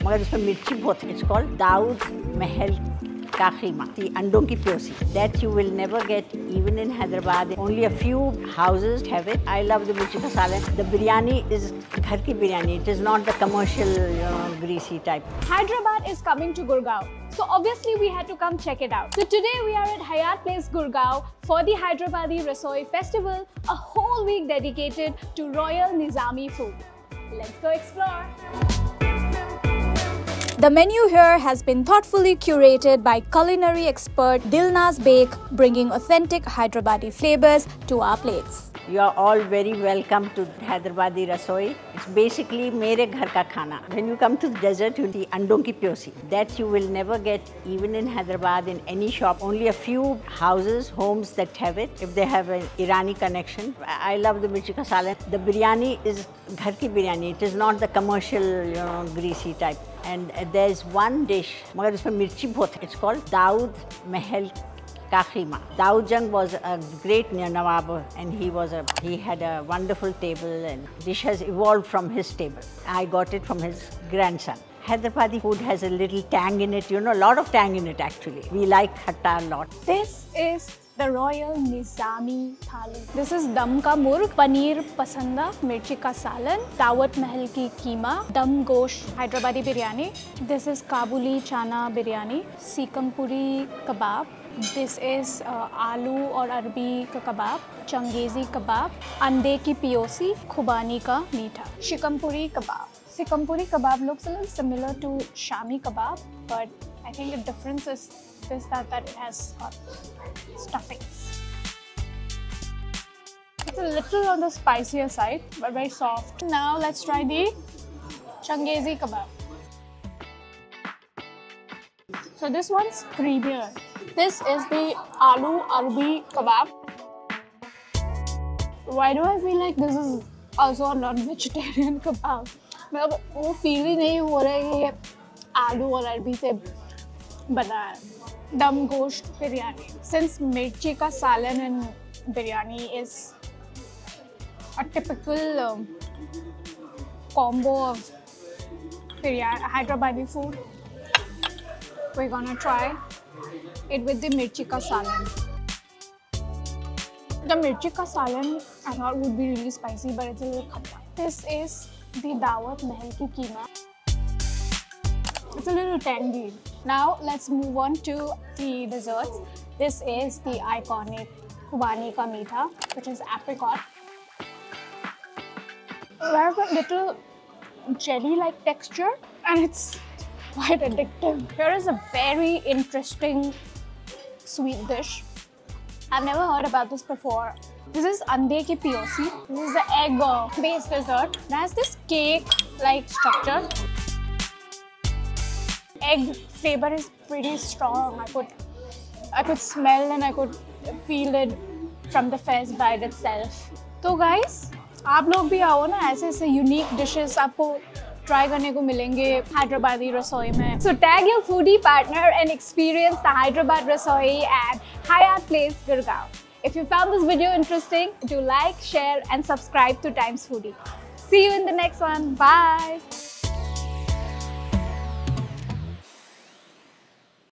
मगर उसमें मिर्ची बहुत है. It's called दाऊद महल का खीमा, the अंडों की प्योसी. That you will never get even in Hyderabad. Only a few houses have it. I love the mirchi ka salan. The biryani is घर की biryani. It is not the commercial greasy type. Hyderabad is coming to Gurgaon. So obviously we had to come check it out. So today we are at Hyatt Place Gurgaon for the Hyderabadi Rasoi Festival, a whole week dedicated to Royal Nizami food. Let's go explore. The menu here has been thoughtfully curated by culinary expert Dilnaz Beg, bringing authentic Hyderabadi flavors to our plates. You are all very welcome to Hyderabadi Rasoi. It's basically मेरे घर का खाना. When you come to the desert, you'll see अंडों की प्योसी. That you will never get even in Hyderabad in any shop. Only a few houses, homes that have it. If they have an Irani connection. I love the mirchi ka salan. The biryani is घर की biryani. It is not the commercial, greasy type. And there's one dish, मगर उसमें मिर्ची बहुत है. It's called Dawood महल का खीमा. Daud Jung was a great Nawab, and he had a wonderful table, and dish has evolved from his table. I got it from his grandson. Hyderabadi food has a little tang in it, a lot of tang in it actually. We like khatta a lot. This is the Royal Nizami Thali. This is dum ka murg, paneer pasanda, mirchi ka salan, Dawat Mahal ki keema, dum gosht, Hyderabadi biryani. This is Kabuli chana biryani, Sikam puri kebab. This is aloo or arbi ka kebab, changezi kebab, ande ki piosi, khubani ka meetha, shikampuri kebab. Shikampuri kebab looks a little similar to Shami kebab, but I think the difference is that it has got stuffings. It's a little on the spicier side, but very soft. Now let's try the changezi kebab. So this one's creamier. This is the aloo arbi kebab. Why do I feel like this is also a non-vegetarian kebab? मतलब वो feel ही नहीं हो रहा है कि ये आलू और अरबी से बना है. Dum gosht biryani. Since mirchi ka salan and biryani is a typical combo of biryani, Hyderabadi food, we're gonna try it with the mirchi ka salan. The mirchi ka salan I thought would be really spicy, but it's a little khatta. This is the Dawat Mahal ki keema. It's a little tangy. Now let's move on to the desserts. This is the iconic khubani ka meetha, which is apricot. It has a little jelly-like texture and it's quite addictive. Here is a very interesting sweet dish. I've never heard about this before. This is ande ki piosi. This is the egg-based dessert. It has this cake-like structure. Egg flavor is pretty strong. I could smell and I could feel it from the first bite itself. So guys, आप लोग भी आओ ना, ऐसे unique dishes आपको try करने को मिलेंगे Hyderabadi Rasoi में. So tag your foodie partner and experience the Hyderabad Rasoi at Hyatt Place Gurgaon. If you found this video interesting, do like, share and subscribe to Times Foodie. See you in the next one. Bye.